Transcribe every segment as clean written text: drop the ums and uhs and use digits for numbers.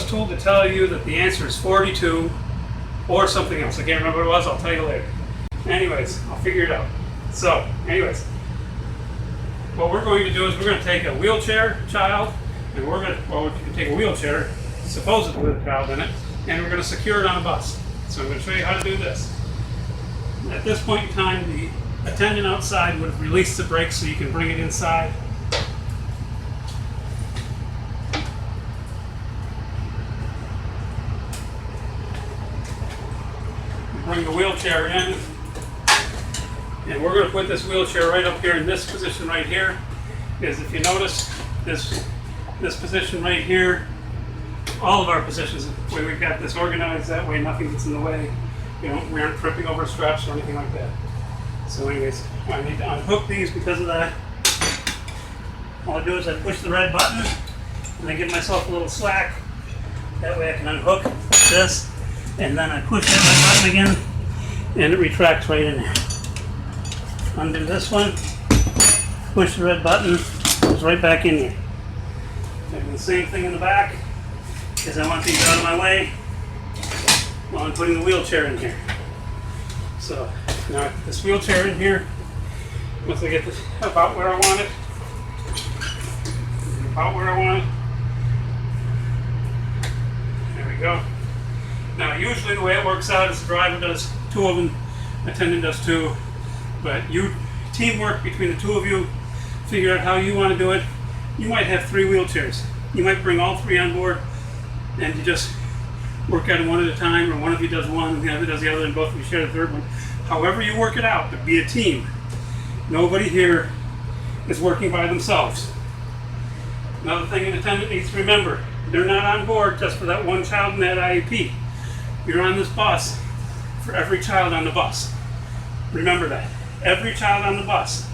was told to tell you that the answer is 42 or something else. I can't remember what it was. I'll tell you later. Anyways, I'll figure it out. So, anyways, what we're going to do is we're going to take a wheelchair child, and we're going to, well, we can take a wheelchair, supposedly with a child in it, and we're going to secure it on a bus. So I'm going to show you how to do this. At this point in time, the attendant outside would have released the brakes so you can bring it inside. Bring the wheelchair in, and we're going to put this wheelchair right up here in this position right here. Because if you notice this position right here, all of our positions, the way we've got this organized, that way nothing gets in the way. We aren't tripping over straps or anything like that. So anyways, I need to unhook these because of that. All I do is I push the red button and I give myself a little slack. That way I can unhook this. And then I push that red button again, and it retracts right in there. Undo this one, push the red button, goes right back in here. I do the same thing in the back, because I want these out of my way while I'm putting the wheelchair in here. So now I put this wheelchair in here. Once I get this about where I want it, there we go. Now, usually the way it works out is the driver does two of them, attendant does two, but teamwork between the two of you, figure out how you want to do it. You might have 3 wheelchairs. You might bring all 3 on board, and you just work at it one at a time, or one of you does one, and the other does the other, and both of you share the third one. However you work it out, but be a team. Nobody here is working by themselves. Another thing an attendant needs to remember, they're not on board just for that one child in that IEP. You're on this bus for every child on the bus. Remember that. Every child on the bus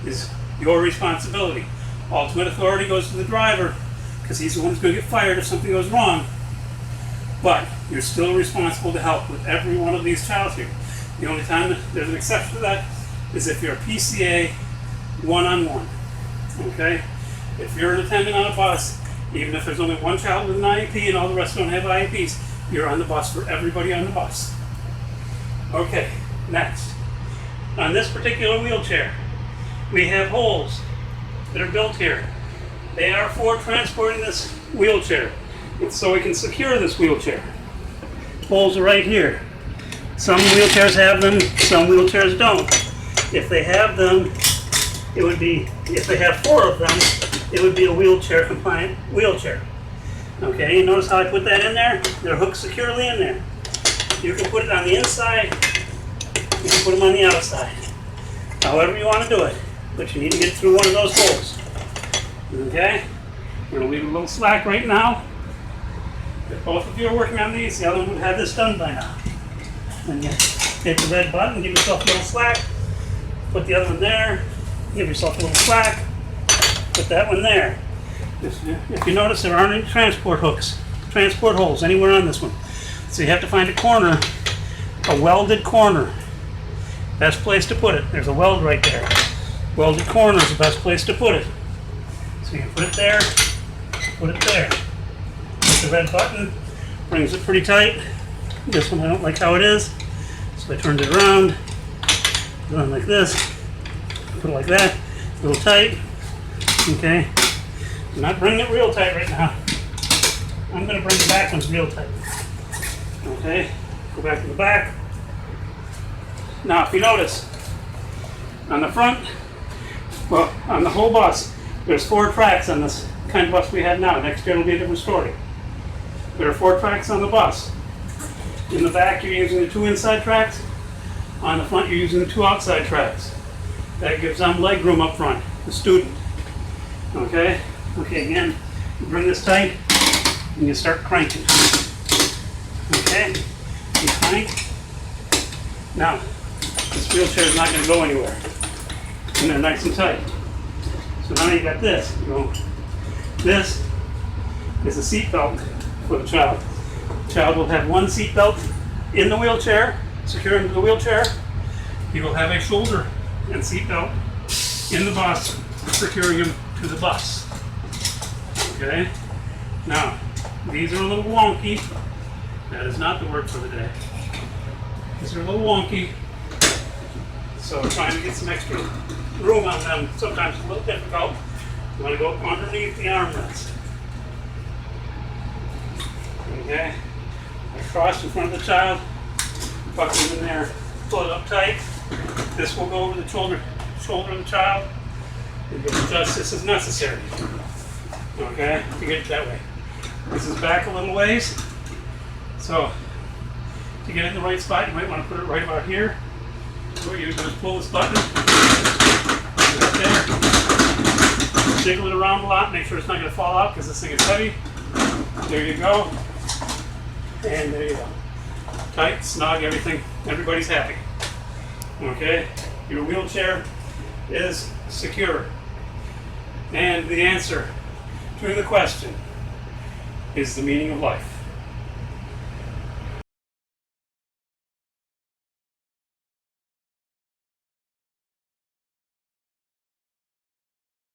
is your responsibility. Ultimate authority goes to the driver because he's the one who's going to get fired if something goes wrong. But you're still responsible to help with every one of these child here. The only time there's an exception to that is if you're a PCA one-on-one. Okay? If you're an attendant on a bus, even if there's only one child with an IEP and all the rest don't have IEPs, you're on the bus for everybody on the bus. Okay, next. On this particular wheelchair, we have holes that are built here. They are for transporting this wheelchair. It's so we can secure this wheelchair. Holes are right here. Some wheelchairs have them, some wheelchairs don't. If they have them, it would be, if they have 4 of them, it would be a wheelchair compliant wheelchair. Okay, notice how I put that in there? They're hooked securely in there. You can put it on the inside, you can put them on the outside. However you want to do it, but you need to get through one of those holes. Okay, we're going to leave a little slack right now. If both of you are working on these, the other one would have this done by now. And you hit the red button, give yourself a little slack, put the other one there, give yourself a little slack, put that one there. If you notice, there aren't any transport holes anywhere on this one. So you have to find a corner, a welded corner. Best place to put it. There's a weld right there. Welded corner is the best place to put it. So you put it there, put it there. Hit the red button, brings it pretty tight. This one I don't like how it is, so I turned it around, put it on like this, put it like that, a little tight. Okay. I'm not bringing it real tight right now. I'm going to bring the back ones real tight. Okay, go back to the back. Now, if you notice, on the front, well, on the whole bus, there's 4 tracks on this kind of bus we have now. Next year it'll be a different story. There are 4 tracks on the bus. In the back, you're using the 2 inside tracks. On the front, you're using the 2 outside tracks. That gives them leg room up front, the student. Okay? Okay, again, you bring this tight, and you start cranking. Okay? You crank. Now, this wheelchair is not going to go anywhere. And they're nice and tight. So now you got this. This is a seat belt for the child. The child will have one seat belt in the wheelchair, secure into the wheelchair. He will have a shoulder and seat belt in the bus, securing him to the bus. Okay? Now, These are a little wonky. That is not the word for the day. These are a little wonky. So trying to get some extra room on them sometimes is a little difficult. You want to go underneath the armrest. Okay. Across in front of the child. Buckle them in there. Pull it up tight. This will go over the shoulder of the child. You can adjust this as necessary. Okay, to get it that way. This is back a little ways. So to get it in the right spot, you might want to put it right about here. So what you do is pull this button. Right there. Jiggle it around a lot. Make sure it's not going to fall out because this thing is heavy. There you go. And there you go. Tight, snug, everything. Everybody's happy. Okay? Your wheelchair is secure. And the answer to the question is the meaning of life.